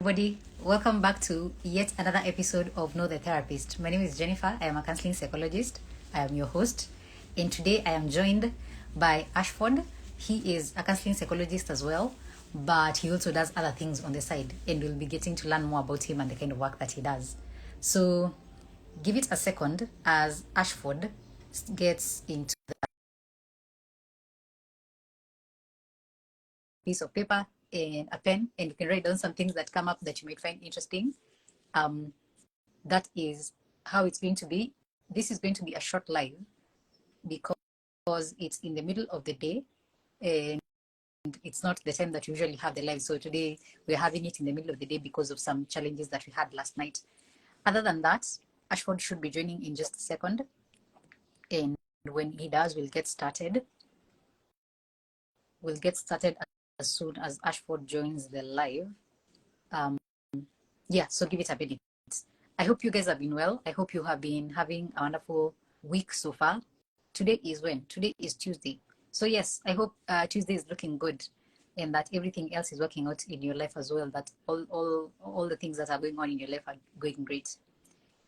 everybody. Welcome back to yet another episode of Know the Therapist. My name is Jennifer. I am a counseling psychologist. I am your host. And today I am joined by Ashford. He is a counseling psychologist as well, but he also does other things on the side. And we'll be getting to learn more about him and the kind of work that he does. So give it a second as Ashford gets into the piece of paper and a pen, and you can write down some things that come up that you might find interesting. That is how it's going to be. This is going to be a short live because it's in the middle of the day and it's not the time that we usually have the live. So today we're having it in the middle of the day because of some challenges that we had last night. Other than that, Ashford should be joining in just a second. And when he does, we'll get started. We'll get started as soon as Ashford joins the live. So give it a minute. I hope you guys have been well. I hope you have been having a wonderful week so far. Today is when? Today is Tuesday. So yes, I hope Tuesday is looking good and that everything else is working out in your life as well, that all the things that are going on in your life are going great.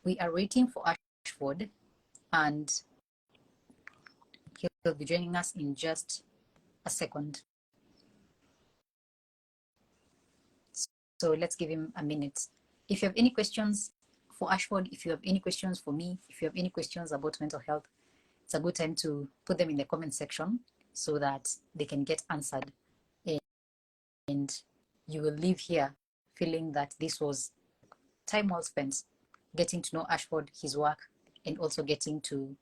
We are waiting for Ashford and he'll be joining us in just a second. So let's give him a minute. If you have any questions for Ashford, if you have any questions for me, if you have any questions about mental health, it's a good time to put them in the comment section so that they can get answered. And you will leave here feeling that this was time well spent getting to know Ashford, his work, and also getting to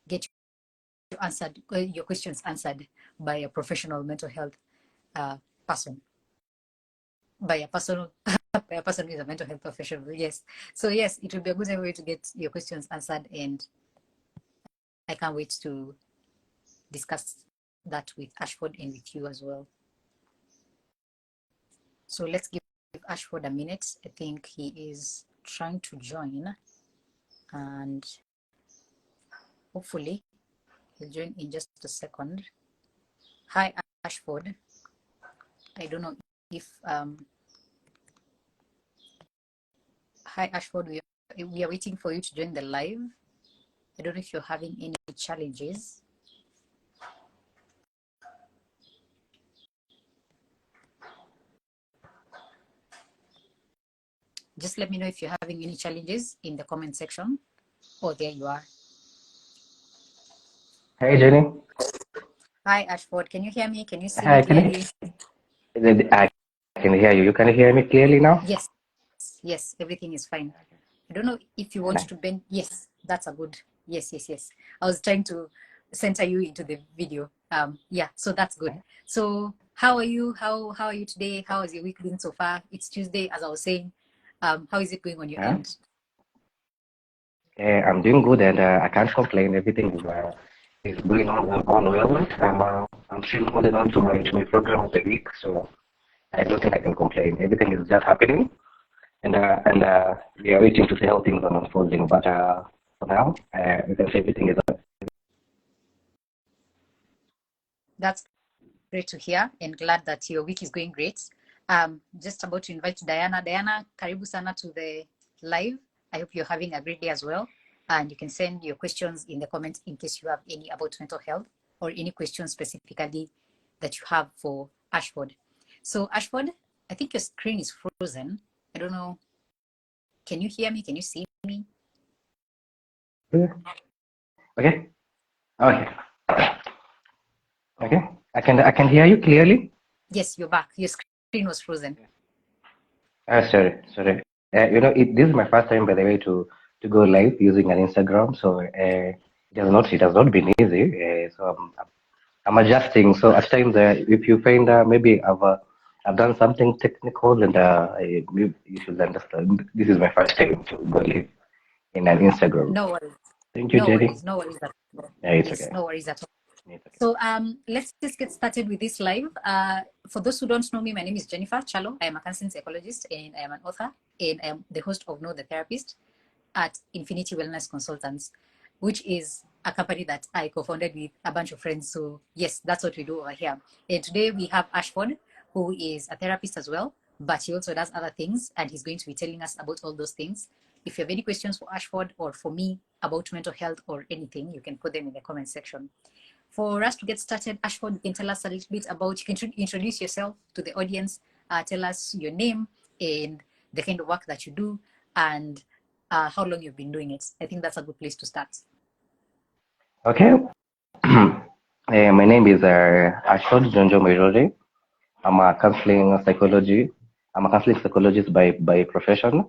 get your questions answered by a professional mental health person. By a person who is a mental health professional, yes. So yes, it will be a good way to get your questions answered, and I can't wait to discuss that with Ashford and with you as well. So let's give Ashford a minute. I think he is trying to join, and hopefully he'll join in just a second. Hi, Ashford. I don't know if hi Ashford, we are waiting for you to join the live. I don't know if you're having any challenges. Just let me know if you're having any challenges in the comment section. Oh, there you are. Hey, Jenny. Hi, Ashford. Can you hear me? Can you see Hi, me clearly? I can hear you. You can hear me clearly now? Yes, everything is fine. I don't know if you want to bend. Yes, that's a good. Yes. I was trying to center you into the video. So that's good. So how are you? How are you today? How has your week been so far? It's Tuesday, as I was saying. How is it going on your end? I'm doing good and I can't complain. Everything is going on well. I'm still holding on to my program of the week, so I don't think I can complain. Everything is just happening, and we are waiting to see how things are unfolding. But for now, we can say everything is. That's great to hear, and glad that your week is going great. Just about to invite Diana. Diana, karibu sana to the live. I hope you're having a great day as well. And you can send your questions in the comments in case you have any about mental health or any questions specifically that you have for Ashford. So Ashford, I think your screen is frozen. I don't know. Can you hear me? Can you see me? Okay. I can hear you clearly. Yes, you're back. Your screen was frozen. Sorry. This is my first time, by the way, to go live using an Instagram. So it has not been easy. So I'm adjusting. So at times, if you find maybe I've done something technical, and you should understand. This is my first time to go live in an Instagram. No worries. Thank you, Jenny. No worries at all. Yeah, it's okay. No worries at all. So let's just get started with this live. For those who don't know me, my name is jenniferkyalo. I am a counseling psychologist and I am an author, and I am the host of Know the Therapist at Infinity Wellness Consultants, which is a company that I co-founded with a bunch of friends. So yes, that's what we do over here. And today we have Ashford, who is a therapist as well, but he also does other things, and he's going to be telling us about all those things. If you have any questions for Ashford or for me about mental health or anything, you can put them in the comment section. For us to get started, Ashford, you can tell us a little bit about, you can introduce yourself to the audience, tell us your name and the kind of work that you do, and how long you've been doing it. I think that's a good place to start. Okay. My name is Ashford Njonjo. I'm a counseling psychologist by profession.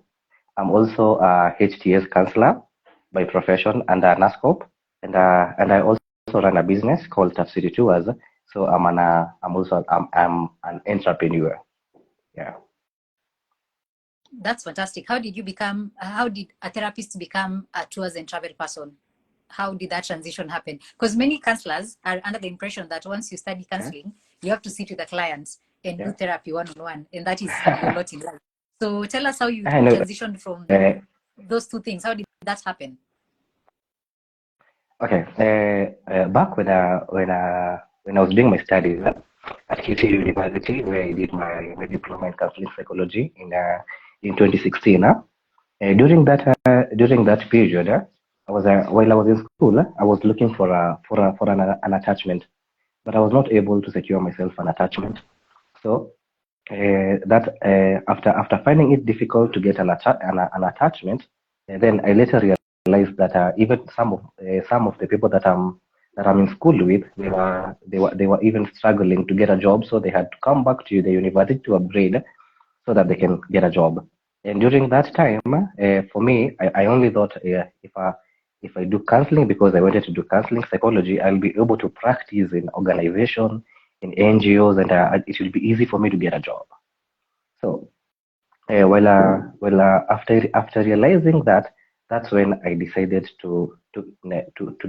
I'm also a HTS counselor by profession and a NASCOP, and I also run a business called Tap City Tours. So I'm an entrepreneur. Yeah. That's fantastic. How did a therapist become a tours and travel person? How did that transition happen? Because many counselors are under the impression that once you study counseling, you have to sit with the clients and do therapy one-on-one, and that is your lot in life. So tell us how you transitioned from those two things. How did that happen? Okay. Back when I was doing my studies at KCPA University, where I did my diploma in counseling psychology in 2016. During that period, while I was in school, I was looking for an attachment, but I was not able to secure myself an attachment. So after finding it difficult to get an attachment, then I later realized that even some of the people that I'm in school with, they were even struggling to get a job, so they had to come back to the university to upgrade so that they can get a job. And during that time, for me, I only thought if I do counseling, because I wanted to do counseling psychology, I'll be able to practice in organization, in NGOs, and it will be easy for me to get a job. So, after realizing that, that's when I decided to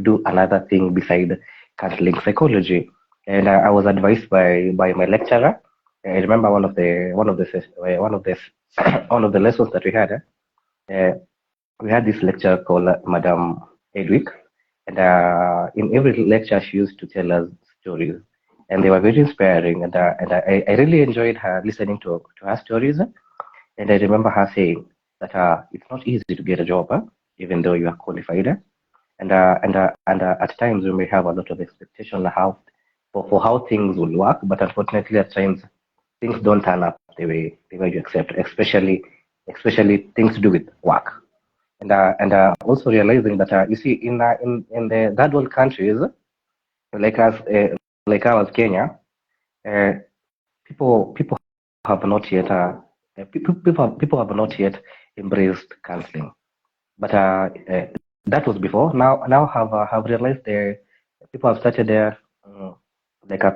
do another thing beside counseling psychology. And I was advised by my lecturer. I remember one of the one of the lessons that we had. We had this lecture called Madam Edwick, and in every lecture she used to tell us stories, and they were very inspiring, and I really enjoyed her listening to her stories. And I remember her saying that it's not easy to get a job, even though you are qualified, and at times we may have a lot of expectation for how things will work, but unfortunately at times things don't turn up the way you accept, especially things to do with work. And also realizing that you see in the third world countries like us like ours Kenya, people have not yet people have not yet embraced counseling, but that was before. Now have realized people have started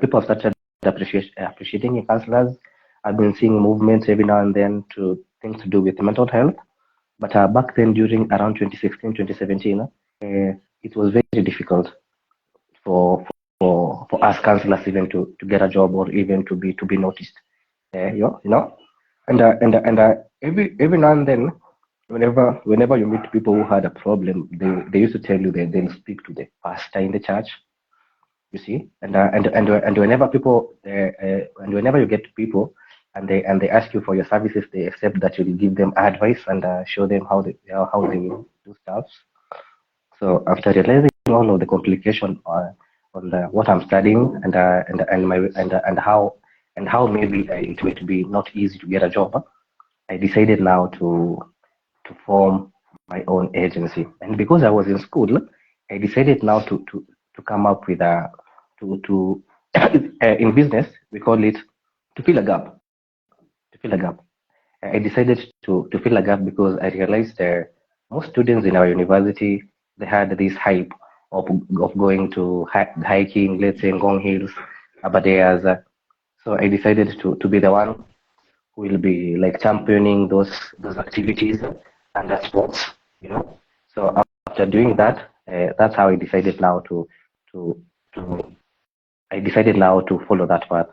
people have started appreciating counselors. I've been seeing movements every now and then to things to do with mental health. But back then, during around 2016, 2017, it was very difficult for us counselors even to get a job or even to be noticed. You know, and every now and then, whenever you meet people who had a problem, they used to tell you that they'll speak to the pastor in the church. You see, and whenever people and whenever you get to people and they ask you for your services, they accept that you will give them advice and show them how they will do stuff. So after realizing all of the complication on what I'm studying and how maybe it would be not easy to get a job, I decided now to form my own agency. And because I was in school, I decided now to come up with a to in business we call it to fill a gap. To fill a gap. I decided to fill a gap because I realized most students in our university, they had this hype of going to hiking, let's say Ngong Hills, Abadeas. So I decided to be the one who will be like championing those activities and that sports, you know. So after doing that, that's how I decided now to follow that path.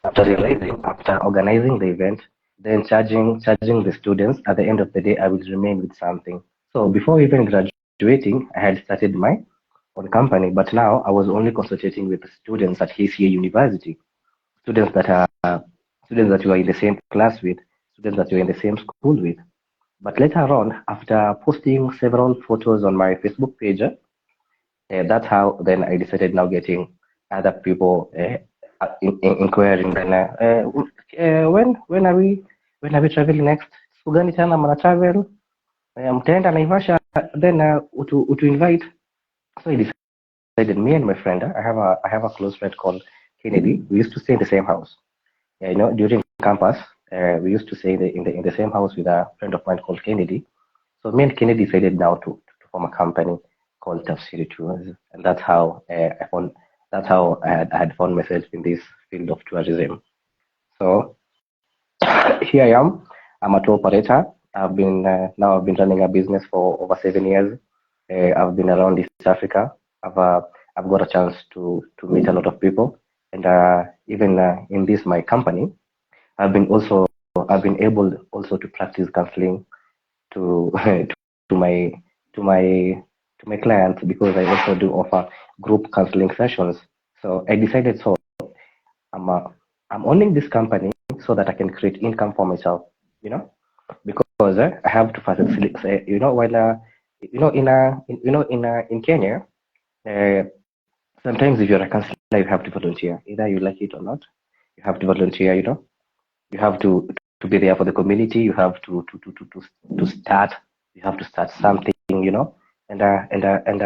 After organizing the event, then charging the students, at the end of the day, I will remain with something. So before even graduating, I had started my own company, but now I was only concentrating with students at KCPA University, students that are students that you are in the same class with. students that you're in the same school with. But later on, after posting several photos on my Facebook page, that's how then I decided now getting other people inquiring. Then when are we traveling next? Siku gani tena mna travel? Mtaenda Naivasha, then to invite. So I decided, me and my friend, I have a close friend called Kennedy. We used to stay in the same house. Yeah, you know, during campus, we used to stay in the same house with a friend of mine called Kennedy. So me and Kennedy decided now to form a company called Tafsiri Tours, and that's how I had found myself in this field of tourism. So here I am. I'm a tour operator. I've been running a business for over 7 years. I've been around East Africa. I've got a chance to meet a lot of people, and even in this my company, I've been able also to practice counseling to to my to my to my clients, because I also do offer group counseling sessions. So I decided, so I'm uh, I'm owning this company so that I can create income for myself, you know, because I have to facilitate, you know, when in Kenya, uh, sometimes if you're a counselor, you have to volunteer. Either you like it or not, you have to volunteer. You know, you have to be there for the community. You have to start. You have to start something. You know, and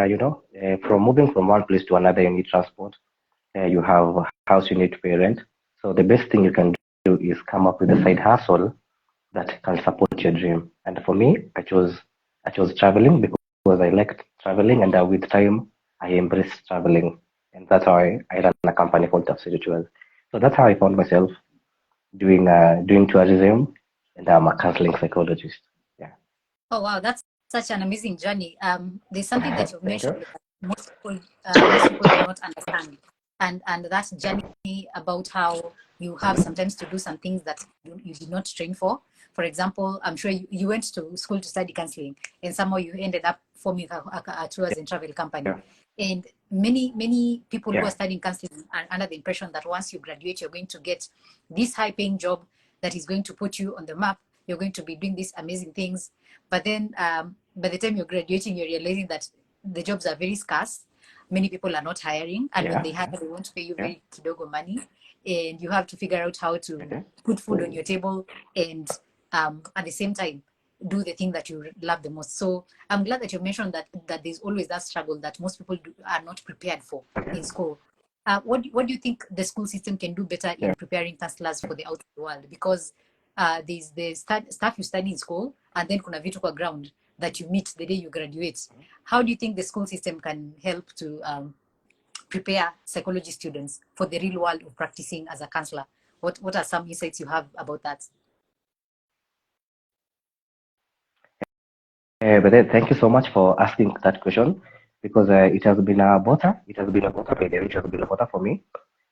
you know, from moving from one place to another, you need transport. You have a house you need to pay rent. So the best thing you can do is come up with a side hustle that can support your dream. And for me, I chose traveling because I liked traveling, and with time I embraced traveling, and that's how I run a company called Tafsiri Tours. So that's how I found myself doing tourism, and I'm a counseling psychologist. Yeah. Oh wow, that's such an amazing journey. There's something that you've Thank you. mentioned that most people do not understand, and that journey about how you have sometimes to do some things that you did not train for. For example, I'm sure you went to school to study counseling, and somehow you ended up forming a tours and travel company. Yeah. And many people who are Yeah. studying counseling are under the impression that once you graduate, you're going to get this high-paying job that is going to put you on the map. You're going to be doing these amazing things, but then by the time you're graduating, you're realizing that the jobs are very scarce. Many people are not hiring, and when Yeah. they hire, they want to pay you Yeah. very kidogo money, and you have to figure out how to Okay. put food on your table and at the same time do the thing that you love the most. So I'm glad that you mentioned that there's always that struggle that most people are not prepared for in school. What do you think the school system can do better Yeah. in preparing counselors for the outside world? Because there's the stuff you study in school, and then kuna vitu kwa ground that you meet the day you graduate. How do you think the school system can help to prepare psychology students for the real world of practicing as a counselor? What are some insights you have about that? But then, thank you so much for asking that question, because it has been a bother. It has been a bother, by the way. It has been a bother for me,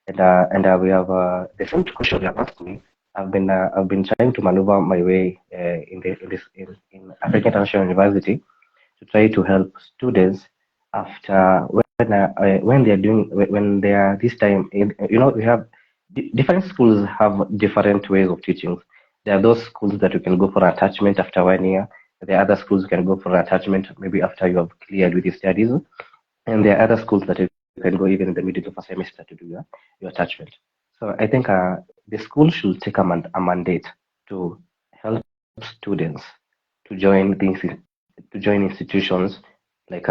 and we have the same question you have asked me. I've been trying to maneuver my way in African International University to try to help students after when they are doing when they are this time. You know, we have different schools have different ways of teaching. There are those schools that you can go for attachment after 1 year. There are other schools you can go for attachment maybe after you have cleared with your studies, and there are other schools that you can go even in the middle of a semester to do your attachment. So I think the school should take a mandate to help students to join to join institutions like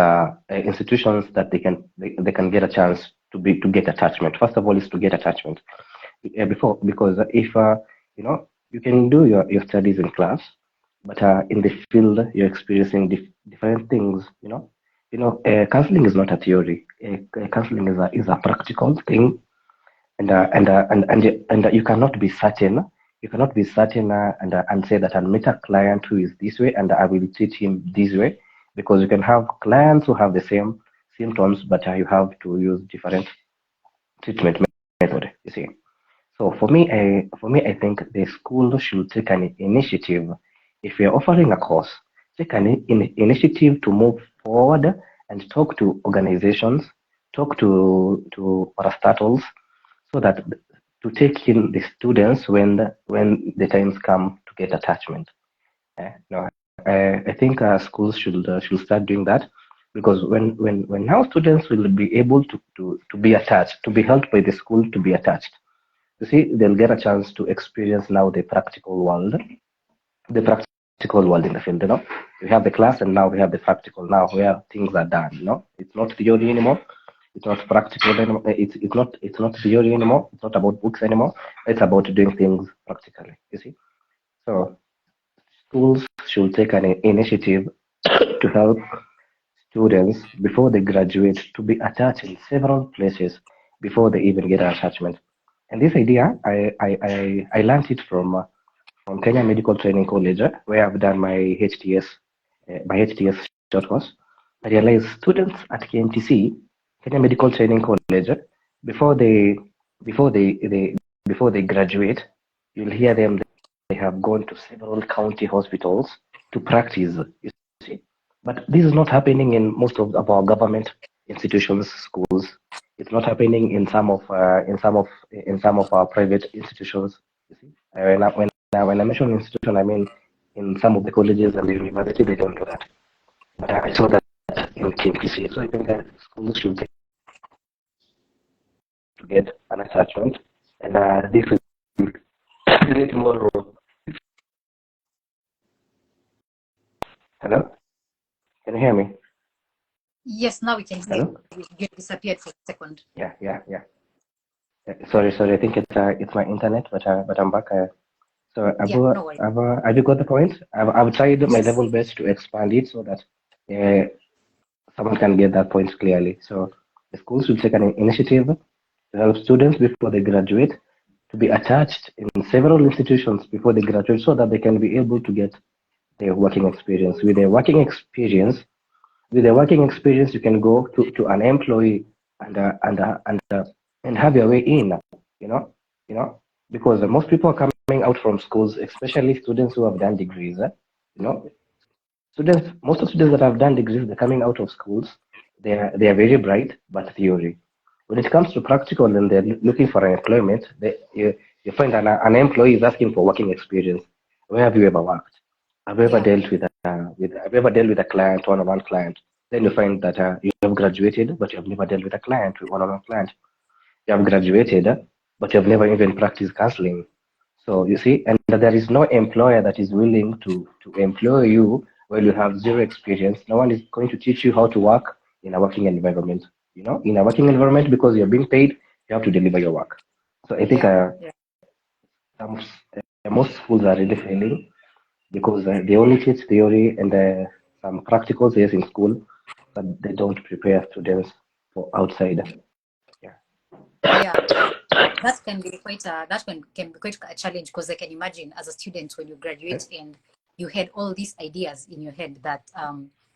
institutions that they can get a chance to get attachment. First of all, is to get attachment before, because if you know, you can do your studies in class, but in the field you're experiencing different things. Counseling is not a theory. Counseling is a practical thing, and you cannot be certain. You cannot be certain and say that I'll meet a client who is this way and I will treat him this way, because you can have clients who have the same symptoms, but you have to use different treatment method. You see. So for me, I think the school should take an initiative. If you're offering a course, take an initiative to move forward and talk to organizations, talk to parastatals, so that to take in the students when the times come to get attachment. No, I think schools should start doing that, because when now students will be able to be attached, to be helped by the school to be attached. You see, they'll get a chance to experience now the practical world in the field. We have the class, and now we have the practical. Now where things are done. It's not theory anymore. It's not practical anymore. It's not theory anymore. It's not about books anymore. It's about doing things practically. You see, so schools should take an initiative to help students before they graduate to be attached in several places before they even get an attachment. And this idea, I learned it from Kenya Medical Training College, where I've done my HTS short course. I realized students at KMTC, Kenya Medical Training College, before they before they graduate, you'll hear them, they have gone to several county hospitals to practice. You see, but this is not happening in most of our government institutions, schools. It's not happening in some of our private institutions. You see, when I mention institution, I mean in some of the colleges and the university, they don't do that. But I saw that in KPC, so I think that schools should to get an attachment, and this will create more. Hello, can you hear me? Yes, now we can hear Hello? you disappeared for a second. Yeah. Sorry. I think it's my internet, but I'm back. So No worries. have you got the point? I've tried my Yes. level best to expand it so that someone can get that point clearly. So the schools should take an initiative to help students before they graduate to be attached in several institutions before they graduate, so that they can be able to get their working experience. With their working experience, you can go to an employee and have your way in. You know, because most people are coming out from schools, especially students who have done degrees. You know, most of students that have done degrees, they're coming out of schools. They are very bright, but theory. When it comes to practical and they're looking for an employment, you find an employee is asking for working experience. Where have you ever worked? Have you ever dealt with a client, one-on-one client? Then you find that you have graduated, but you have never dealt with a client, with one-on-one client. You have graduated, but you have never even practiced counseling. So you see, and there is no employer that is willing to employ you while you have zero experience. No one is going to teach you how to work in a working environment. In a working environment, because you're being paid, you have to deliver your work. So I think some, most schools are really failing because they only teach theory and some practicals, yes, in school, but they don't prepare students for outside. Yeah, that can be quite a challenge, because I can imagine as a student when you graduate and you had all these ideas in your head that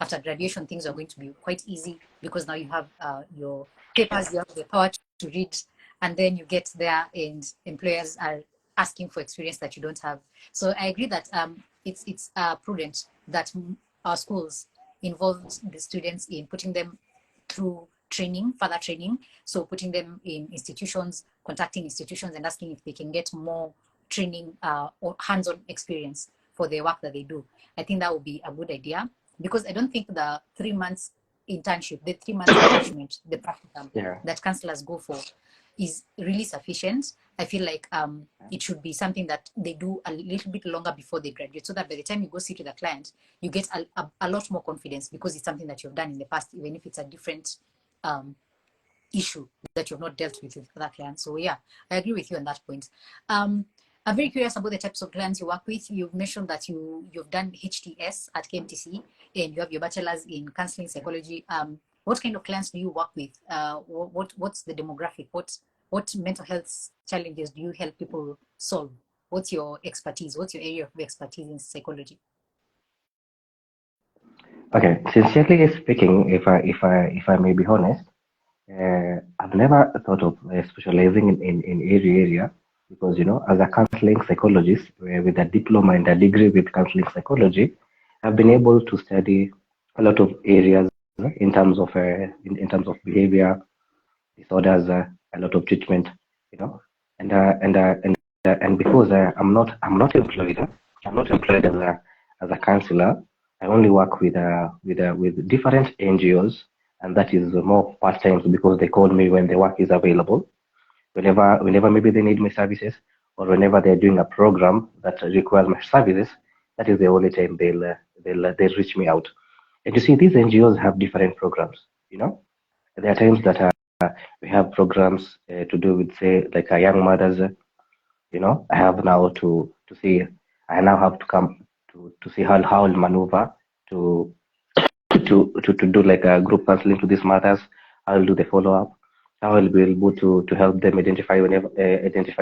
after graduation things are going to be quite easy, because now you have your papers, you have the power to read, and then you get there and employers are asking for experience that you don't have. So I agree that it's prudent that our schools involve the students in putting them through further training. So putting them in institutions, contacting institutions and asking if they can get more training or hands-on experience for the work that they do. I think that would be a good idea, because I don't think the 3 months internship, the 3 months attachment, the practicum that counselors go for is really sufficient. I feel like it should be something that they do a little bit longer before they graduate, so that by the time you go sit with the client, you get a lot more confidence, because it's something that you've done in the past, even if it's a different issue that you've not dealt with other clients. So yeah, I agree with you on that point. I'm very curious about the types of clients you work with. You've mentioned that you've done HTS at KMTC and you have your bachelor's in counseling psychology. What kind of clients do you work with? What's the demographic? What mental health challenges do you help people solve? What's your expertise? What's your area of expertise in psychology? Okay, sincerely speaking, if I may be honest, I've never thought of specializing in every area, because as a counseling psychologist with a diploma and a degree with counseling psychology, I've been able to study a lot of areas in terms of behavior disorders, a lot of treatment, and because I'm not employed, I'm not employed as a counselor. I only work with different NGOs, and that is more part time because they call me when the work is available. Whenever maybe they need my services, or whenever they're doing a program that requires my services, that is the only time they'll reach me out. And you see, these NGOs have different programs. You know, there are times that we have programs to do with, say, like young mothers. I have now to see. I now have to come to see how I'll maneuver to to do like a group counseling to these mothers. I'll do the follow up. How I'll be able to help them identify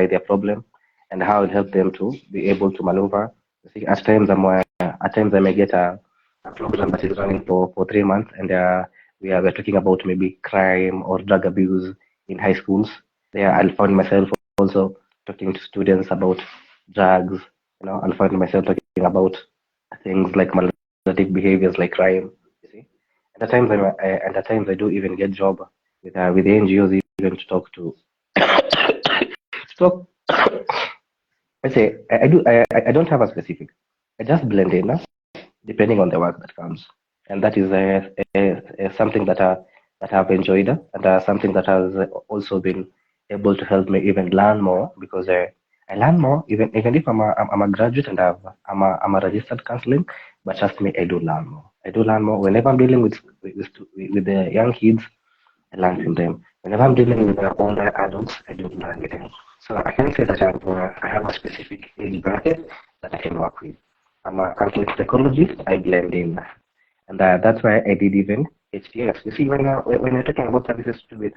their problem, and how I'll help them to be able to maneuver. You see, at times I may get a program that is running for 3 months, and we're talking about maybe crime or drug abuse in high schools. There, I'll find myself also talking to students about drugs. I'll find myself talking about things like maladaptive behaviors like crime. You see, and at times I do even get job with the NGOs even to talk to talk. I say I don't have a specific. I just blend in depending on the work that comes, and that is something that I've enjoyed, and something that has also been able to help me even learn more because I learn more even if I'm a graduate and I'm a registered counseling, but trust me, I do learn more. I do learn more whenever I'm dealing with the young kids. I learn from them. Whenever I'm dealing with older adults, I do learn with them. So I can say that I have a specific age bracket that I can work with. I'm a conflict psychologist. I blend in, and that's why I did even HTS. You see, when you're talking about services to do with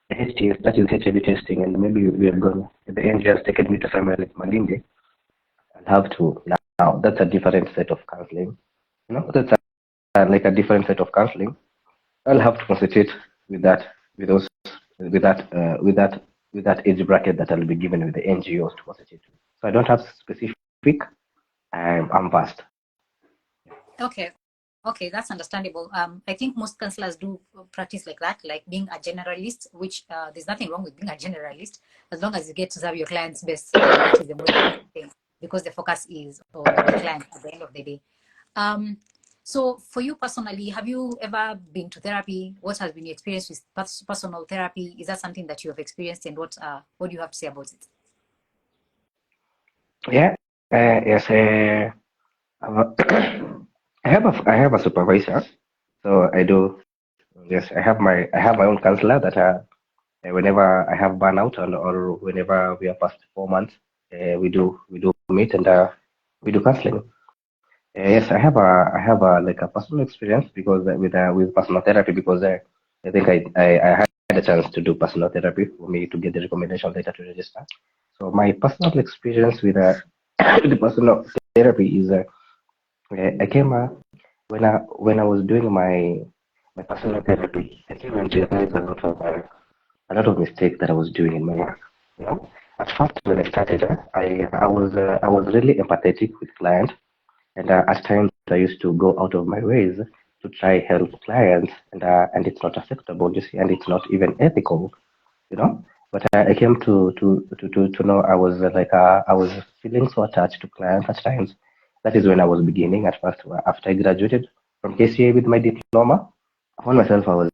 the HTS, that is HIV testing, and maybe we are going. The angel has taken me to somewhere like Malindi. I'll have to now. That's a different set of counseling. That's like a different set of counseling. I'll have to concentrate with that, with those, with that, with that age bracket that I'll be given with the NGOs to concentrate. So I don't have specific. I'm vast. Okay. Okay, that's understandable. I think most counselors do practice like that, like being a generalist, which there's nothing wrong with being a generalist, as long as you get to serve your clients best. That is the most important thing, because the focus is on the client at the end of the day. So for you personally, have you ever been to therapy? What has been your experience with personal therapy? Is that something that you have experienced, and what do you have to say about it? Yeah, yes. I have a supervisor, so I do. Yes, I have my own counselor that whenever I have burnout or whenever we are past 4 months, we do meet and we do counseling. Yes, I have a like a personal experience because with personal therapy because I think I had a chance to do personal therapy for me to get the recommendation letter to register. So my personal experience with with the personal therapy is I came when I was doing my personal therapy, I came and realized a lot of mistakes that I was doing in my work. You know, at first when I started, I was really empathetic with clients, and at times I used to go out of my ways to try help clients, and it's not acceptable, you see, and it's not even ethical, you know. But I came to know I was feeling so attached to clients at times. That is when I was beginning at first after I graduated from KCA with my diploma. I found myself I was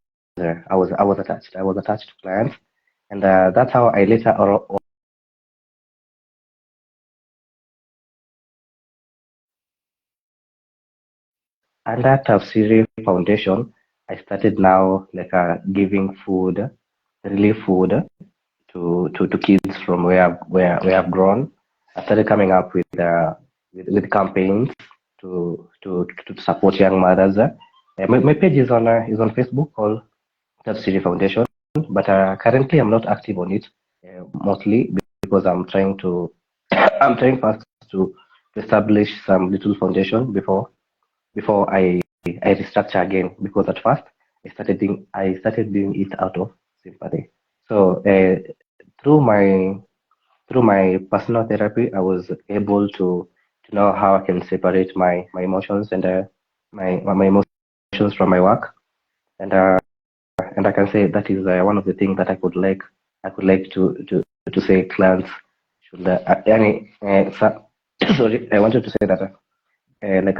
attached. I was attached to clients, and that's how I later under Tafsiri Foundation. I started now giving food, relief food to kids from where I've grown. I started coming up with campaigns to support young mothers. My page is on Facebook called Tafsiri Foundation, but currently I'm not active on it, mostly because I'm trying to I'm trying first to establish some little foundation before I restructure again because at first I started doing it out of sympathy. So through my through my personal therapy, I was able to know how I can separate my emotions and my emotions from my work, and and I can say that is one of the things that I could like to say clients should any sorry, I wanted to say that like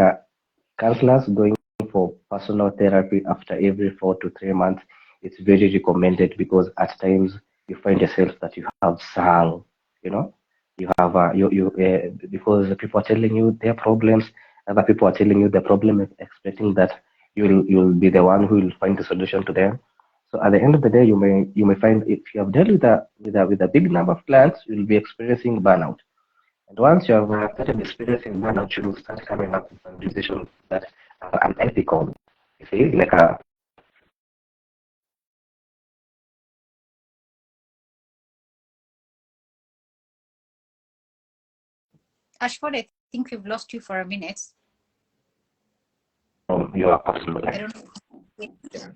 counselors going for personal therapy after every 4 to 3 months, it's very recommended because at times you find yourself that you have sang, you know, you have because the people are telling you their problems, other people are telling you the problem, expecting that you'll be the one who will find the solution to them. So at the end of the day, you may find if you have dealt with a big number of clients, you'll be experiencing burnout. And once you have started experiencing burnout, you will start coming up with some decisions that are unethical. You see, like Ashford, I think we've lost you for a minute. from your personal I life. don't know.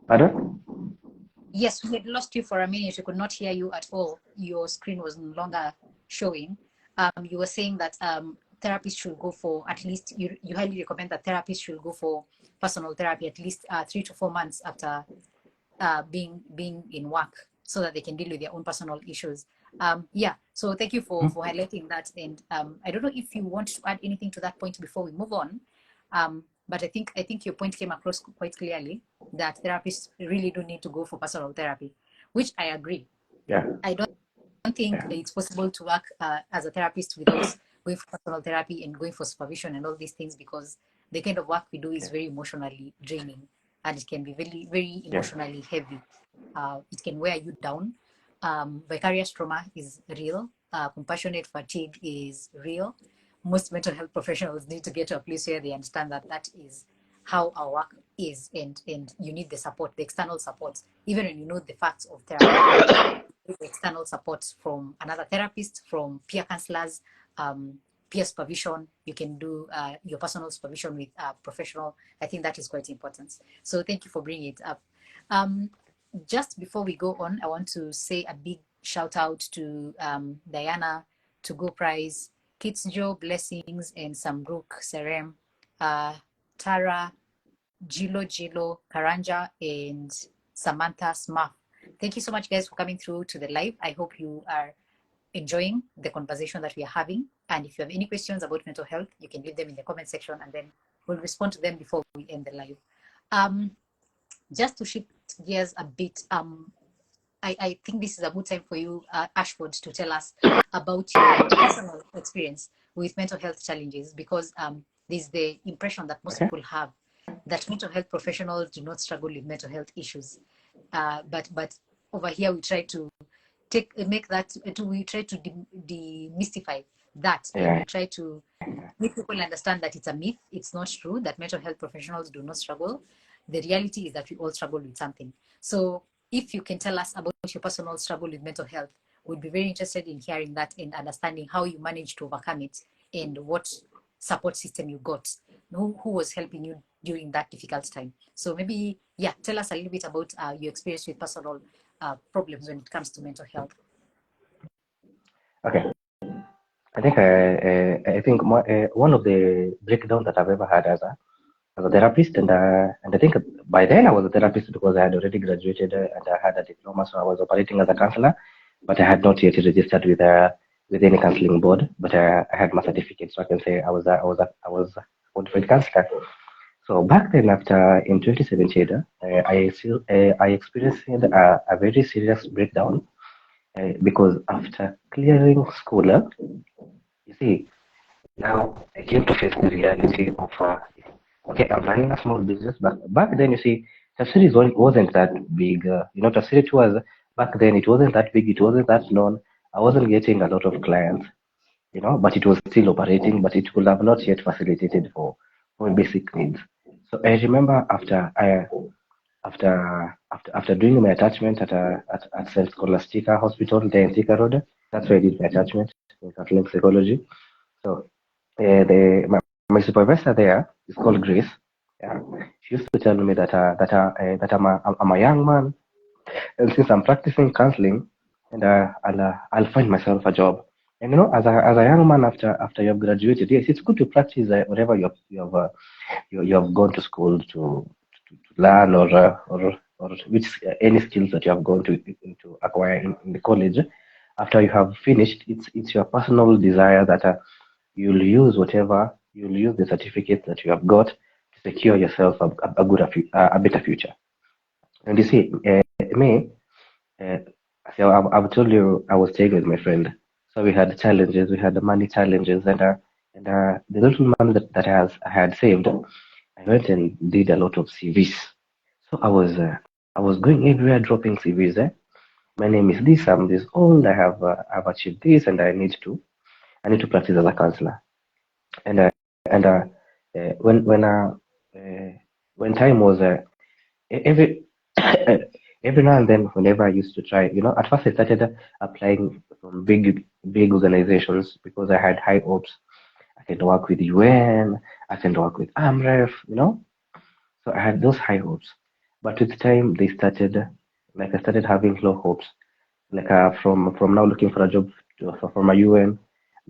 Pardon? Yes, we had lost you for a minute. We could not hear you at all. Your screen was no longer showing. You were saying that therapists should go for at least, you highly recommend that therapists should go for personal therapy at least 3 to 4 months after being in work so that they can deal with their own personal issues. Yeah, so thank you for highlighting that. And I don't know if you want to add anything to that point before we move on. But I think your point came across quite clearly that therapists really do need to go for personal therapy, which I agree. Yeah. I don't think it's possible to work as a therapist without going for personal therapy and going for supervision and all these things, because the kind of work we do is very emotionally draining and it can be very, very emotionally heavy. It can wear you down. Vicarious trauma is real. Compassionate fatigue is real. Most mental health professionals need to get to a place where they understand that that is how our work is, and you need the support, the external support, even when you know the facts of therapy. External support from another therapist, from peer counselors, peer supervision. You can do your personal supervision with a professional. I think that is quite important. So thank you for bringing it up. Just before we go on, I want to say a big shout out to Diana, to Go Prize, Kids Joe, Blessings, and Sambruk, Serem, Tara, Jilo, Karanja, and Samantha Smith. Thank you so much, guys, for coming through to the live. I hope you are enjoying the conversation that we are having. And if you have any questions about mental health, you can leave them in the comment section and then we'll respond to them before we end the live. Just to shift gears a bit, I think this is a good time for you, Ashford, to tell us about your personal experience with mental health challenges, because there's the impression that most people have that mental health professionals do not struggle with mental health issues. But over here, we try to we try to demystify that, and we try to make people understand that it's a myth. It's not true that mental health professionals do not struggle. The reality is that we all struggle with something. So if you can tell us about your personal struggle with mental health, we'd be very interested in hearing that and understanding how you managed to overcome it and what support system you got, who was helping you during that difficult time. So maybe, tell us a little bit about your experience with personal problems when it comes to mental health. Okay. I think one of the breakdowns that I've ever had as a therapist, and I think by then I was a therapist because I had already graduated and I had a diploma, so I was operating as a counselor, but I had not yet registered with any counseling board. But I had my certificate, so I can say I was a qualified counselor. So back then, after in 2017, I experienced a very serious breakdown because after clearing school, you see, now I came to face the reality of okay, I'm running a small business, but back then, you see, Tafsiri wasn't that big. Tafsiri was back then, it wasn't that big, it wasn't that known. I wasn't getting a lot of clients, but it was still operating, but it could have not yet facilitated for basic needs. So I remember after doing my attachment at St. Scholastica Hospital there in Thika Road, that's where I did my attachment in Catholic psychology. So my supervisor there is called Grace. Yeah, she used to tell me that I'm a young man, and since I'm practicing counseling, and I'll find myself a job. And as a young man after you've graduated, yes, it's good to practice whatever you have gone to school to learn or which any skills that you have gone to acquire in the college. after you have finished, it's your personal desire that you'll use the certificate that you have got to secure yourself a better future. And you see, me, uh, so I've told you I was staying with my friend. So we had challenges, we had the money challenges, and the little money I had saved, I went and did a lot of CVs. So I was going everywhere dropping CVs. My name is this, I'm this old, I've achieved this, and I need to practice as a counselor. And and when uh, when time was every every now and then, whenever I used to try, at first I started applying from big organizations because I had high hopes. I can work with UN, I can work with AMREF. So I had those high hopes. But with time, I started having low hopes. Like from now looking for a job from a UN,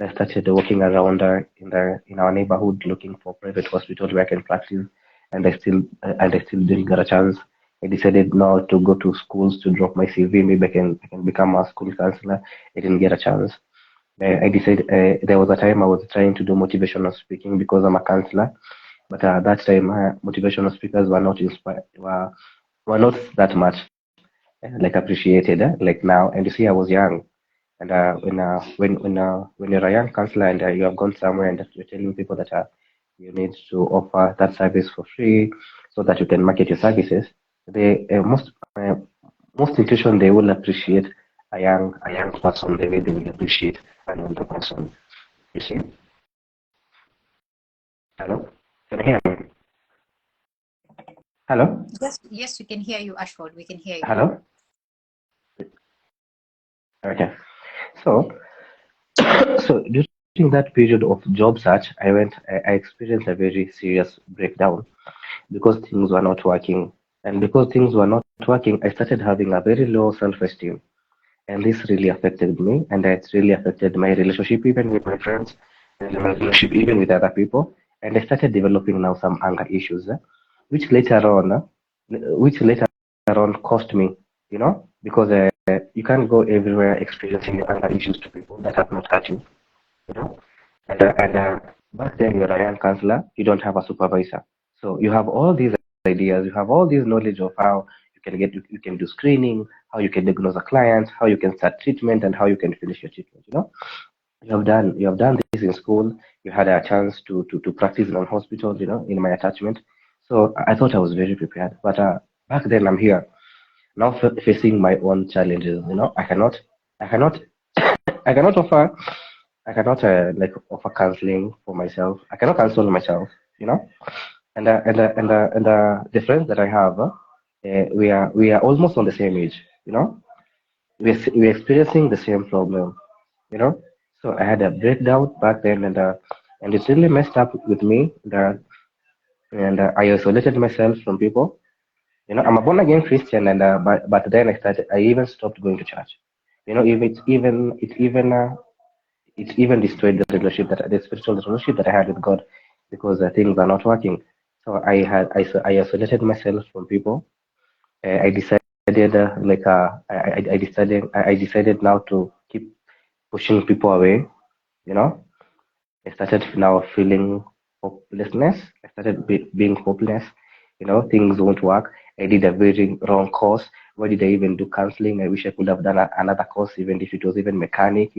I started walking around in our neighborhood looking for private hospitals where I can practice, and I still didn't get a chance. I decided now to go to schools to drop my CV. Maybe I can become a school counselor. I didn't get a chance. I decided there was a time I was trying to do motivational speaking because I'm a counselor, but at that time motivational speakers were not inspired, were not that much like appreciated like now. And you see, I was young, and when you're a young counselor and you have gone somewhere and you're telling people that you need to offer that service for free so that you can market your services, they most institutions they will appreciate a young person the way they will appreciate an older person. You see? Hello? Can you hear me? Hello? Yes, we can hear you, Ashford. We can hear you. Hello? Okay. So, so during that period of job search, I experienced a very serious breakdown because things were not working. And because things were not working, I started having a very low self-esteem. And this really affected me, and it really affected my relationship even with my friends, and my relationship even with other people. And I started developing now some anger issues, which later on, which later on cost me, because you can't go everywhere experiencing anger issues to people that have not hurt you, you know. And back then you're a young counselor, you don't have a supervisor, so you have all these ideas, you have all this knowledge of how you can do screening, how you can diagnose a client, how you can start treatment, and how you can finish your treatment. You have done this in school. You had a chance to practice in a hospital, in my attachment. So I thought I was very prepared, but back then I'm here now facing my own challenges. I cannot I cannot offer I cannot like offer counseling for myself. I cannot counsel myself, you know. And the friends that I have, we are almost on the same age, you know. We're experiencing the same problem, you know. So I had a breakdown back then, and it really messed up with me. And I isolated myself from people. I'm a born again Christian, and but then I even stopped going to church. Even it even destroyed the spiritual relationship that I had with God, because things are not working. So I isolated myself from people. I decided I decided now to keep pushing people away. You know, I started now feeling hopelessness. I started being hopeless. Things won't work. I did a very wrong course. Why did I even do counseling? I wish I could have done another course, even if it was even mechanic.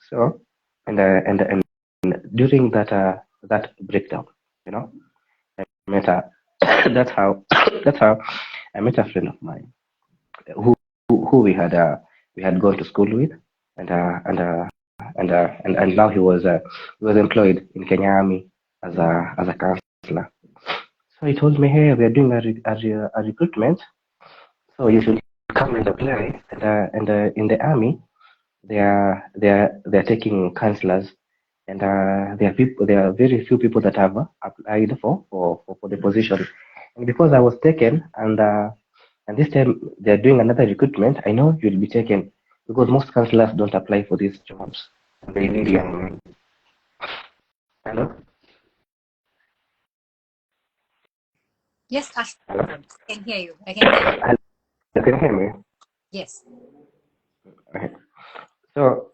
So, and during that breakdown, you know, I met a that's how that's how I met a friend of mine who we had gone to school with, and and now he was employed in Kenya Army as a counselor. So he told me, hey, we are doing a recruitment, so you should come and apply. And in the army, they're taking counselors, and there are very few people that have applied for the position. And because I was taken, and this time they're doing another recruitment, I know you'll be taken, because most counselors don't apply for these jobs. They need young men. Hello? Yes, Hello? Ashford. I can hear you. I can hear you. Hello? You can hear me? Yes. Okay. So,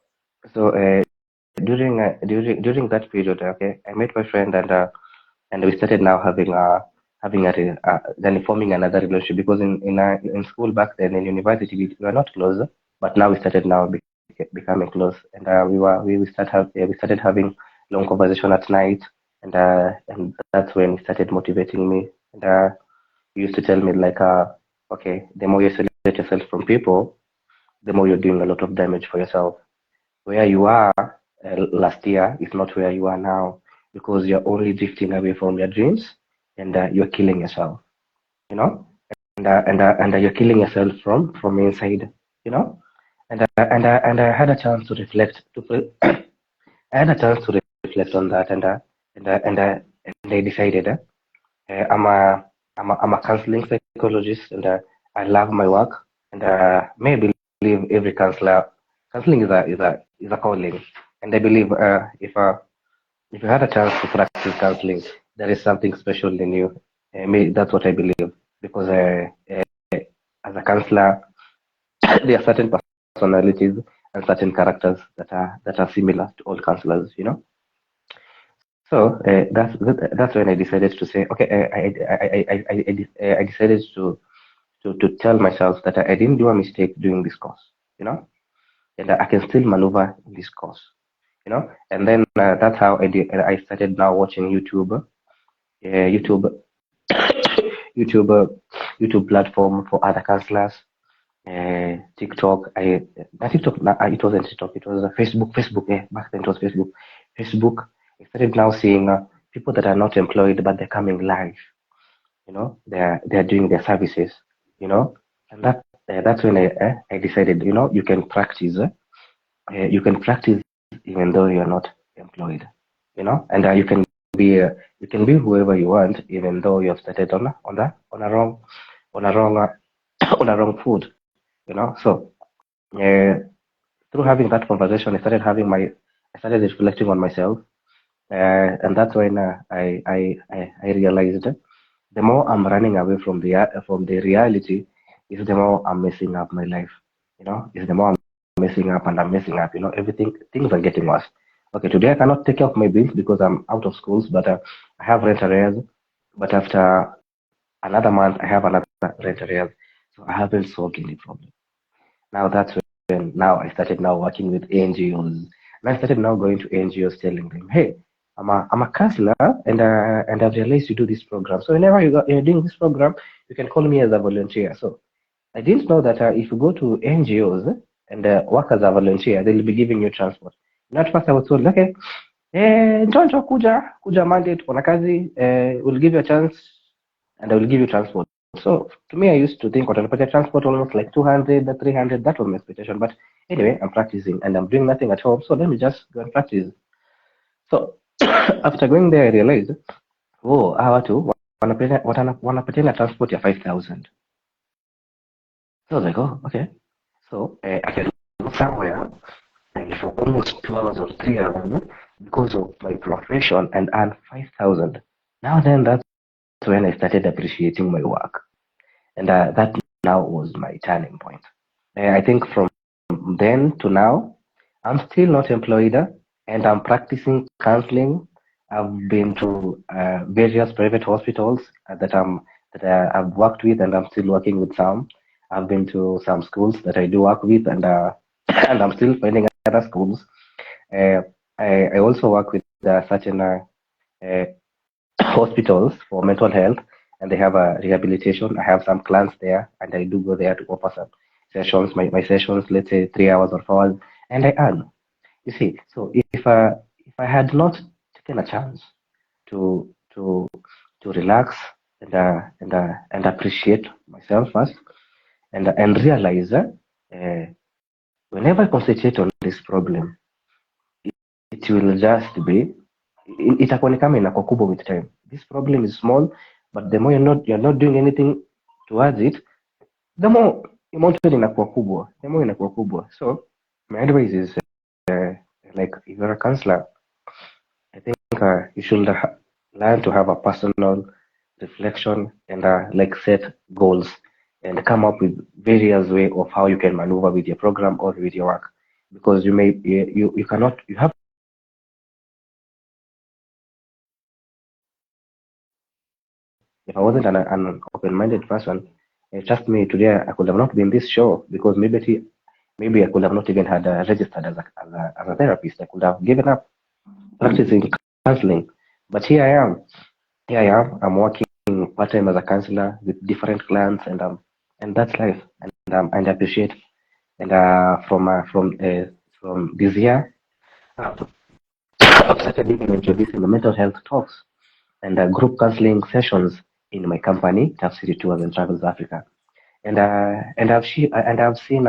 during that period, okay, I met my friend, and we started now then forming another relationship, because in school back then, in university, we were not close, but now we started now becoming close, and we started having long conversation at night, and that's when he started motivating me, and he used to tell me like, okay, the more you isolate yourself from people, the more you're doing a lot of damage for yourself. Where you are last year is not where you are now, because you're only drifting away from your dreams, and you're killing yourself, you know, and you're killing yourself from inside, you know. And I had a chance to reflect I had a chance to reflect on that, and I decided, I'm a counseling psychologist, and I love my work, and maybe believe every counseling is a calling, and I believe if you had a chance to practice counseling, there is something special in you. That's what I believe, because as a counselor, there are certain personalities and certain characters that are similar to all counselors, you know. So that's when I decided to say, okay, I decided to tell myself that I didn't do a mistake doing this course, you know, and I can still maneuver in this course, you know. And then that's how I started now watching YouTube, YouTube, YouTube platform for other counselors, TikTok. Not TikTok. It wasn't TikTok. It was Facebook. Facebook. Back then it was Facebook. Facebook. I started now seeing people that are not employed, but they're coming live. You know, they're doing their services. You know, and that's when I decided. You know, you can practice. You can practice even though you're not employed. You know, and you can be whoever you want, even though you have started on a wrong on a wrong on a wrong foot. You know, so through having that conversation, I started reflecting on myself, and that's when I realized the more I'm running away from the reality, is the more I'm messing up my life. You know, is the more I'm messing up and I'm messing up. You know, things are getting worse. Okay, today I cannot take care of my bills because I'm out of schools, but I have rent arrears. But after another month, I have another rent arrears, so I haven't solved any problem. Now that's when now I started now working with NGOs. And I started now going to NGOs telling them, hey, I'm a counselor, and I've realized you do this program. So whenever you're doing this program, you can call me as a volunteer. So I didn't know that if you go to NGOs and work as a volunteer, they'll be giving you transport. Not first I was told, okay, Njonjo kuja Monday tuko na kazi, we'll give you a chance and I will give you transport. So to me, I used to think watanipatia transport almost like 200, 300. That was my expectation. But anyway, I'm practicing and I'm doing nothing at home. So let me just go and practice. So after going there, I realized, oh, hawa watu wanapatiana transport ya 5,000. So I was like, oh, okay. So I can go somewhere and for almost 2 hours or 3 hours because of my profession and earn 5,000. Now then, that's when I started appreciating my work. And that now was my turning point. I think from then to now, I'm still not employed, and I'm practicing counseling. I've been to various private hospitals I've worked with, and I'm still working with some. I've been to some schools that I do work with, and and I'm still finding other schools. I also work with certain hospitals for mental health, and they have a rehabilitation. I have some clients there, and I do go there to offer some sessions. My sessions, let's say 3 hours or 4 hours, and I earn. You see, so if I had not taken a chance to to to relax and appreciate myself first, and realize whenever I concentrate on this problem, it will just be itakuwa ni kama inakuwa kubwa with time. This problem is small, but the more you're not doing anything towards it, the more mountain inakuwa kubwa, the more inakuwa kubwa. So my advice is like if you're a counselor, I think you should learn to have a personal reflection and like set goals and come up with various way of how you can maneuver with your program or with your work. because you cannot, you have, if I wasn't an open-minded person, trust me, today I could have not been this show, because maybe I could have not even had registered as a therapist. I could have given up practicing counseling. But here I am. Here I am. I'm working part time as a counselor with different clients, and that's life. And I appreciate. And from this year, I've I've started even introducing the mental health talks and group counseling sessions in my company, Tough City Tours and Travels Africa. And I've seen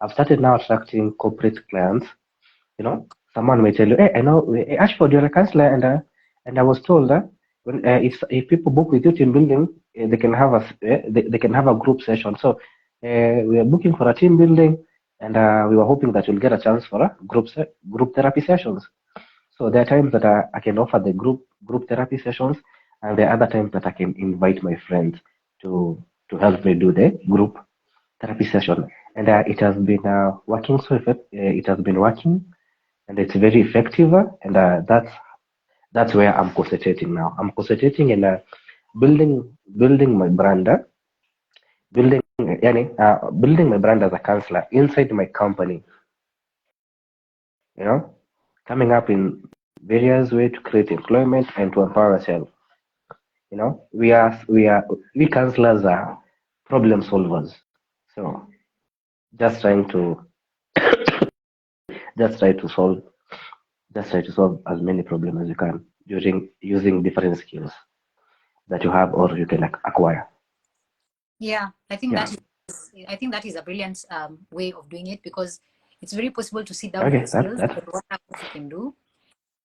I've started now attracting corporate clients. You know, someone may tell you, "Hey, I know, hey, Ashford, you're a counselor," and I was told that when if people book with you team building, they can have they can have a group session. So we are booking for a team building, and we were hoping that you'll get a chance for a group therapy sessions. So there are times that I can offer the group therapy sessions, and there are other times that I can invite my friends to help me do the group therapy session. And it has been working it has been working, and it's very effective. And that's where I'm concentrating now. I'm concentrating in building my brand, building my brand as a counselor inside my company. You know, coming up in various ways to create employment and to empower ourselves. You know, we counselors are problem solvers. So just trying to just try to solve just try to solve as many problems as you can using different skills that you have or you can acquire. Yeah, Yeah. I think that is a brilliant way of doing it, because it's very possible to sit down with Okay. the skills That's and what else you can do,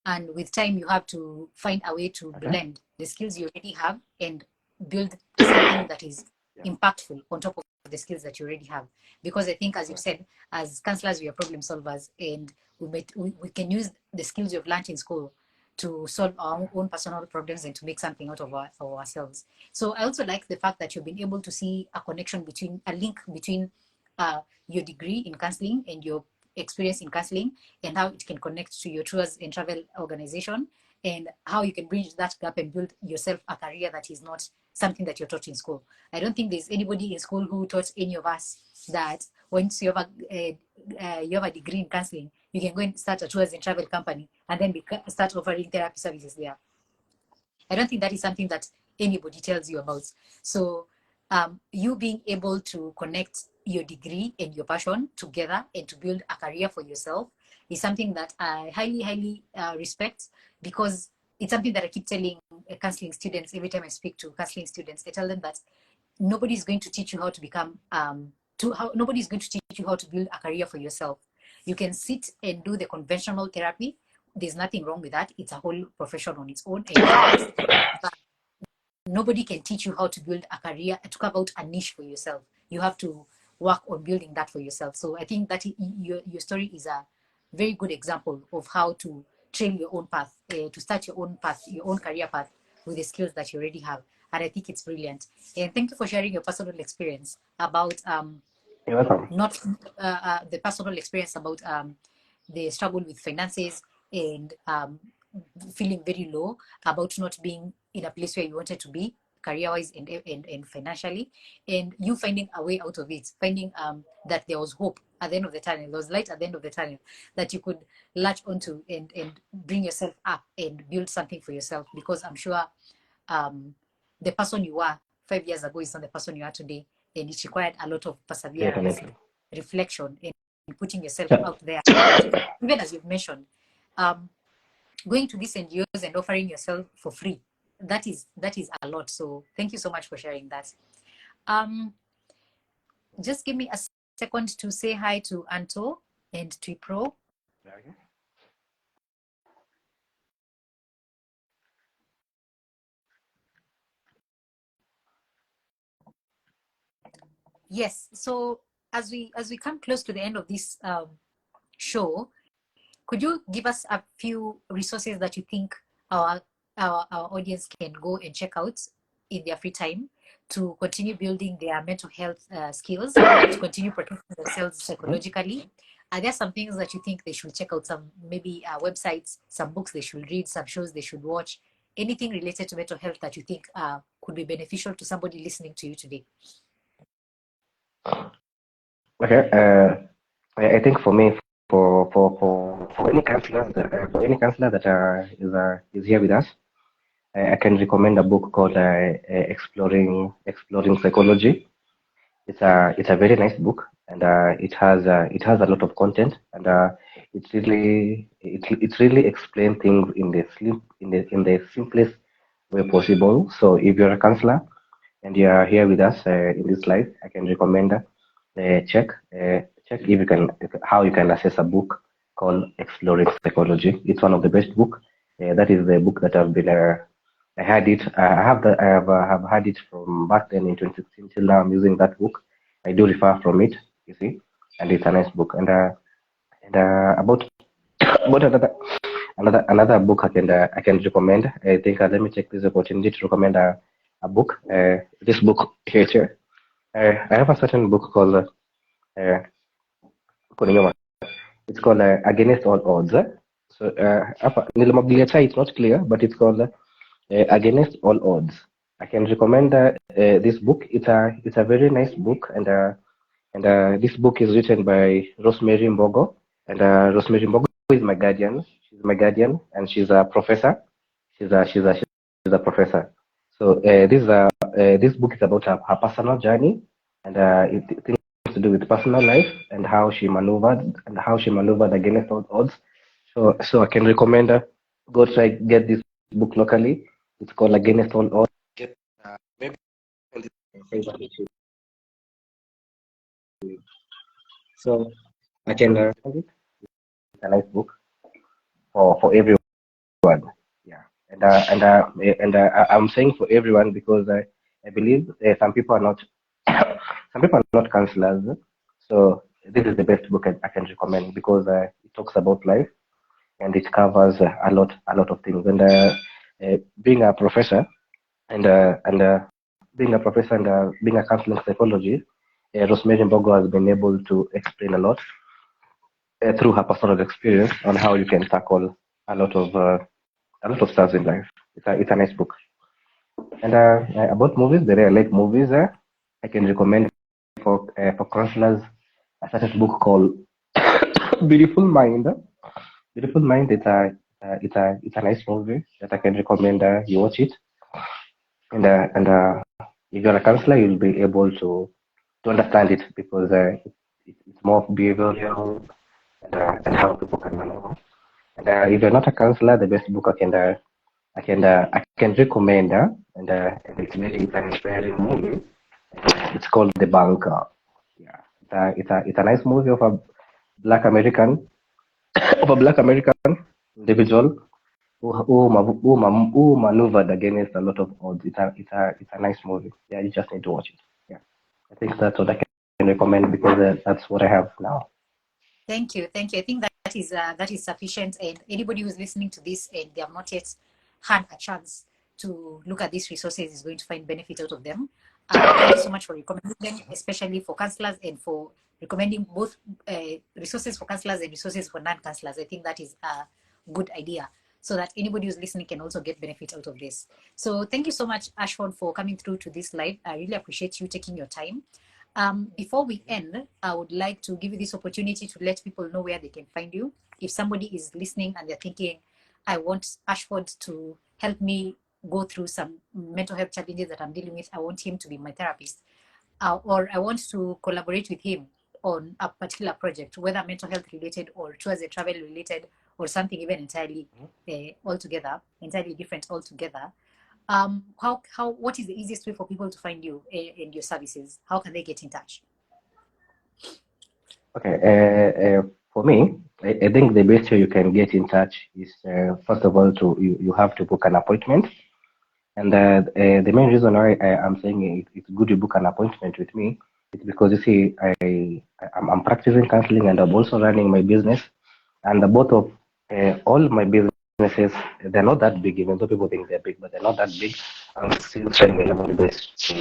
and with time you have to find a way to okay. blend the skills you already have and build something that is Yeah. impactful on top of the skills that you already have. Because I think, as you said, as counselors we are problem solvers, and we can use the skills we've learned in school to solve our own personal problems and to make something out of ourselves. So I also like the fact that you've been able to see a link between your degree in counseling and your experience in counseling, and how it can connect to your tours and travel organization, and how you can bridge that gap and build yourself a career that is not something that you're taught in school. I don't think there's anybody in school who taught any of us that once you have a degree in counseling, you can go and start a tours and travel company and then start offering therapy services there. I don't think that is something that anybody tells you about. So you being able to connect your degree and your passion together and to build a career for yourself is something that I highly respect, because it's something that I keep telling counseling students every time I speak to counseling students. I tell them that nobody's going to teach you how to become nobody's going to teach you how to build a career for yourself. You can sit and do the conventional therapy. There's nothing wrong with that. It's a whole profession on its own. But nobody can teach you how to build a career, to carve out a niche for yourself. You have to work on building that for yourself. So I think that your story is a very good example of how to train your own path, to start your own path, your own career path with the skills that you already have. And I think it's brilliant. And thank you for sharing your personal experience about You're welcome. not the personal experience about the struggle with finances and feeling very low about not being in a place where you wanted to be career-wise and financially, and you finding a way out of it, finding that there was hope at the end of the tunnel, there was light at the end of the tunnel that you could latch onto and bring yourself up and build something for yourself. Because I'm sure the person you were 5 years ago is not the person you are today, and it required a lot of perseverance, Definitely. reflection, and putting yourself Yeah. out there. Even as you've mentioned, going to these NGOs and offering yourself for free, that is a lot. So thank you so much for sharing that. Just give me a second to say hi to Anto and to Pro. Okay. Yes. So as we come close to the end of this show, could you give us a few resources that you think our audience can go and check out in their free time to continue building their mental health skills, to continue protecting themselves psychologically, Are there some things that you think they should check out? Some maybe websites, some books they should read, some shows they should watch, anything related to mental health that you think could be beneficial to somebody listening to you today? Okay. I think for me, for any counselor that is here with us, I can recommend a book called Exploring Psychology. It's a very nice book, and it has a lot of content, and it really explains things in the simplest way possible. So if you're a counselor and you are here with us in this live, I can recommend check if you can how you can access a book called Exploring Psychology. It's one of the best book. That is the book that I've been. I had it. I have had it from back then in 2016 till now. I'm using that book. I do refer from it. You see, and it's a nice book. And about about another book I can recommend. I think let me take this opportunity to recommend a book. This book here. I have a certain book called uh, it's called Against All Odds. So nilimwambia it's not clear, but it's called Against All Odds. I can recommend this book. It's a very nice book, and this book is written by Rosemary Mbogo, and Rosemary Mbogo is my guardian. She's my guardian, and she's a professor. She's a professor. So this book is about her personal journey, and it to do with personal life and how she maneuvered against all odds. So I can recommend go try get this book locally. It's called Against All Odds. Get maybe so I can it's a nice book for everyone. Yeah, I'm saying for everyone because I believe some people are not some people are not counselors. So this is the best book I can recommend because it talks about life and it covers a lot of things. And being a professor and being a professor and being a counseling psychologist, Rosemary Mbogo has been able to explain a lot through her personal experience on how you can tackle a lot of uh, a lot of stuff in life. It's a nice book. And about movies, the way I like movies, I can recommend for counselors a certain book called Beautiful Mind. Beautiful Mind. It's a nice movie that I can recommend. You watch it, and if you're a counselor, you'll be able to understand it because it's more behavioral and how people can maneuver. And if you're not a counselor, the best book I can recommend, and it's an inspiring movie. It's called The Banker. Yeah, it's a nice movie black American of a black American individual who maneuvered against a lot of odds. It's a nice movie. Yeah, you just need to watch it. Yeah, I think that's what I can recommend because that's what I have now. Thank you. I think that is sufficient. And anybody who's listening to this and they have not yet had a chance to look at these resources is going to find benefit out of them. Thank you so much for recommending them, especially for counselors, and for recommending both resources for counselors and resources for non-counselors. I think that is a good idea, so that anybody who's listening can also get benefit out of this. So thank you so much, Ashford, for coming through to this live. I really appreciate you taking your time. Before we end, I would like to give you this opportunity to let people know where they can find you. If somebody is listening and they're thinking, I want Ashford to help me go through some mental health challenges that I'm dealing with, I want him to be my therapist, or I want to collaborate with him on a particular project, whether mental health related or towards a travel related or something even entirely entirely different altogether. What is the easiest way for people to find you and your services? How can they get in touch? Okay. For me, I think the best way you can get in touch is first of all you have to book an appointment. And the main reason why I'm saying it's good to book an appointment with me is because you see, I'm practicing counseling and I'm also running my business. And both of all my businesses, they're not that big, even though people think they're big, but they're not that big. I'm still trying my level best to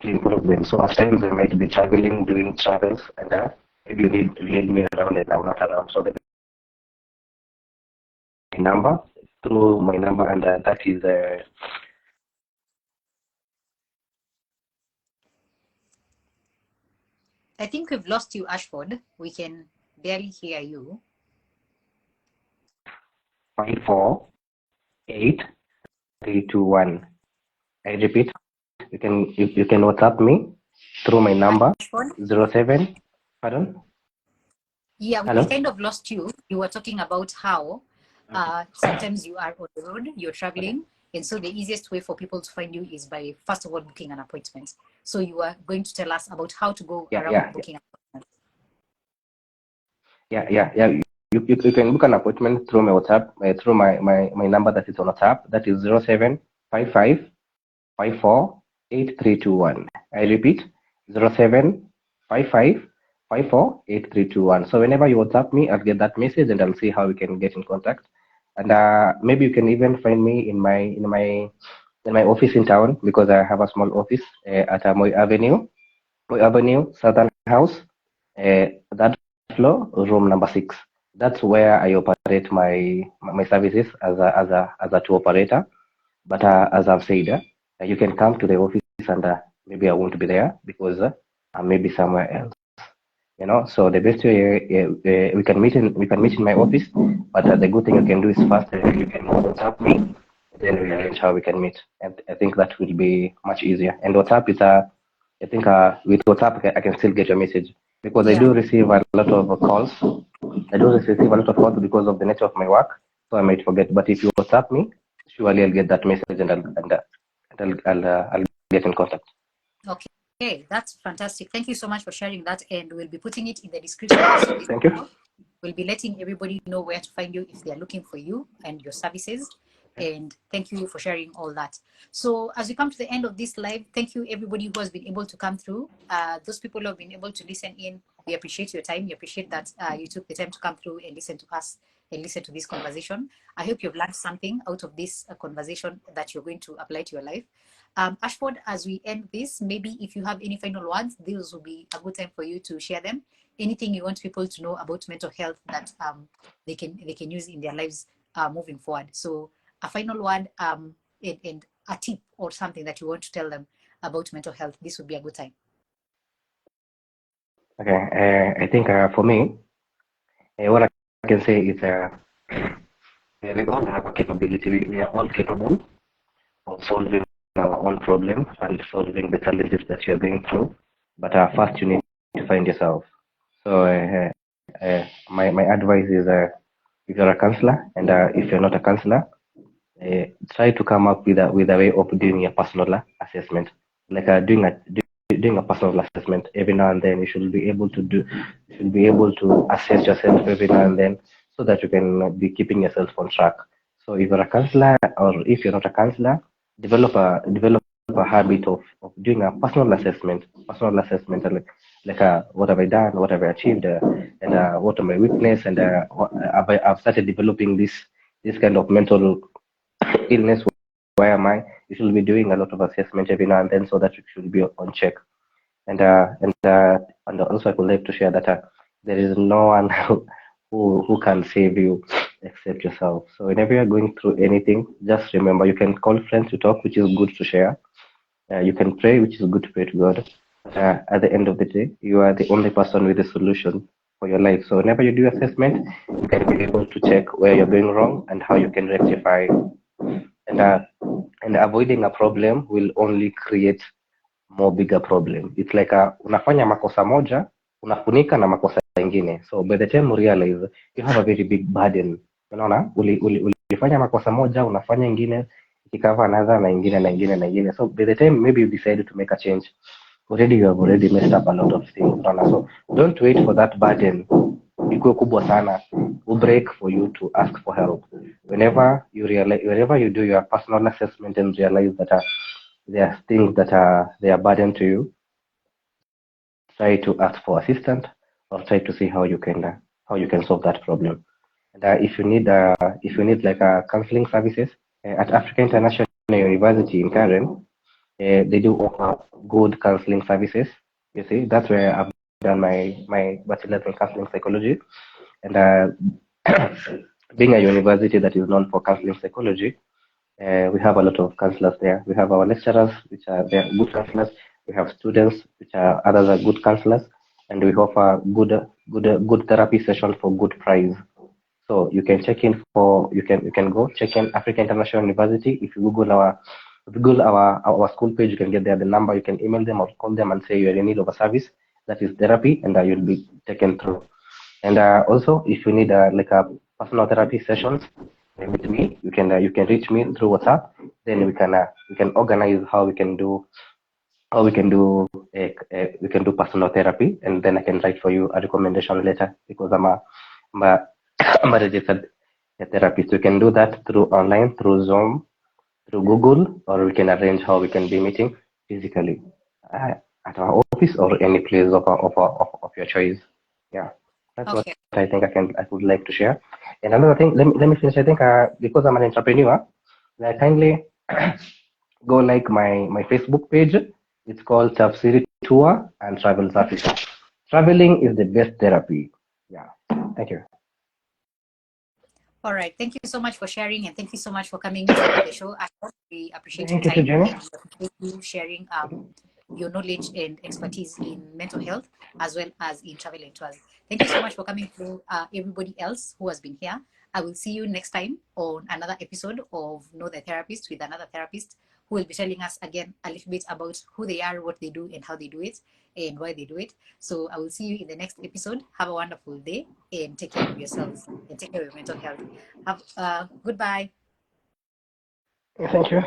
improve them. So at times I might be traveling, doing travels, and maybe you need me around and I'm not around. So the number through my number, and that is I think we've lost you, Ashford. We can barely hear you. 548-321. I repeat, you can WhatsApp me through my number Ashford? 07. Pardon? Yeah, Hello? we kind of lost you. You were talking about how sometimes you are on the road, you're traveling, and so the easiest way for people to find you is by first of all booking an appointment. So you are going to tell us about how to go around booking an appointment. Yeah. You can book an appointment through my WhatsApp, through my number that is on WhatsApp. That is 0755548321. I repeat, 0755548321. So whenever you WhatsApp me, I'll get that message and I'll see how we can get in contact. And maybe you can even find me in my office in town, because I have a small office at Moi Avenue, Southern House, that floor, room number 6. That's where I operate my services as a tour operator. But as I've said, you can come to the office, and maybe I won't be there because I may be somewhere else. So the best way we can meet in my office. But the good thing you can do is first you can WhatsApp me, then we arrange how we can meet, and I think that will be much easier. And WhatsApp is I think with WhatsApp I can still get your message, because I do receive a lot of calls. I do receive a lot of calls because of the nature of my work, so I might forget. But if you WhatsApp me, surely I'll get that message, and I'll get in contact. Okay, that's fantastic. Thank you so much for sharing that, and we'll be putting it in the description. Thank you. We'll be letting everybody know where to find you if they are looking for you and your services. And thank you for sharing all that. So as we come to the end of this live, thank you everybody who has been able to come through. Those people who have been able to listen in, we appreciate your time. We appreciate that you took the time to come through and listen to us and listen to this conversation. I hope you've learned something out of this conversation that you're going to apply to your life. Ashford, as we end this, maybe if you have any final words, this will be a good time for you to share them. Anything you want people to know about mental health that they can use in their lives moving forward. So a final word and a tip or something that you want to tell them about mental health, this would be a good time. Okay, I think for me, what I can say is we all have a capability. We are all capable of solving our own problems and solving the challenges that you're going through. But first, you need to find yourself. So my advice is, if you're a counselor, and if you're not a counselor, try to come up with a way of doing a personal assessment, like doing a personal assessment every now and then. You should be able to assess yourself every now and then, so that you can be keeping yourself on track. So if you're a counselor, or if you're not a counselor, develop a habit of doing a personal assessment, like what have I done, what have I achieved, and what are my weakness, and I've started developing this kind of mental illness. Why am I? You should be doing a lot of assessment every now and then, so that you should be on check. And also I would like to share that there is no one who can save you except yourself. So whenever you're going through anything, just remember, you can call friends to talk, which is good to share. You can pray, which is good to pray to God. But at the end of the day, you are the only person with the solution for your life. So whenever you do assessment, you can be able to check where you're going wrong and how you can rectify. And avoiding a problem will only create more bigger problem. It's like unafanya makosa moja, unafunika na makosa ingine. So by the time you realize, you have a very big burden. Unaona, ulifanya makosa moja, unafanya ingine, ikikava another na ingine na ingine na ingine. So by the time maybe you decide to make a change, already you have already messed up a lot of things. Unaona? So don't wait for that burden ikuwe kubwa sana break for you to ask for help. Whenever you do your personal assessment and realize that there are things that they are burden to you, try to ask for assistance, or try to see how you can solve that problem. And if you need like counseling services at Africa International University in Karen, they do offer good counseling services. You see, that's where I've done my bachelor's in counseling psychology, and being a university that is known for counseling psychology, we have a lot of counselors there. We have our lecturers, which are they are good counselors. We have students, which are others are good counselors, and we offer good therapy session for good price. So you can check in for you can go check in Africa International University. If you Google our school page, you can get there the number. You can email them or call them and say you're in need of a service that is therapy, and you'll be taken through. And also, if you need like a personal therapy sessions with me, you can reach me through WhatsApp. Then we can organize how we can do personal therapy, and then I can write for you a recommendation letter because I'm a, I'm a registered therapist. We can do that through online, through Zoom, through Google, or we can arrange how we can be meeting physically uh, at our office or any place of your choice. Yeah, that's what Okay. I think I would like to share. And another thing, let me finish. I think because I'm an entrepreneur, I kindly go like my Facebook page. It's called Tafsiri Tour and Travels Africa. Traveling is the best therapy. Yeah. Thank you. All right. Thank you so much for sharing, and thank you so much for coming to the show. We appreciate your Thank you, to time, Jenny. and we appreciate you sharing your knowledge and expertise in mental health as well as in travel and tours. Thank you so much for coming through. Everybody else who has been here, I will see you next time on another episode of Know the Therapist with another therapist who will be telling us again a little bit about who they are, what they do, and how they do it, and why they do it. So I will see you in the next episode. Have a wonderful day and take care of yourselves and take care of your mental health. Have goodbye. Thank you.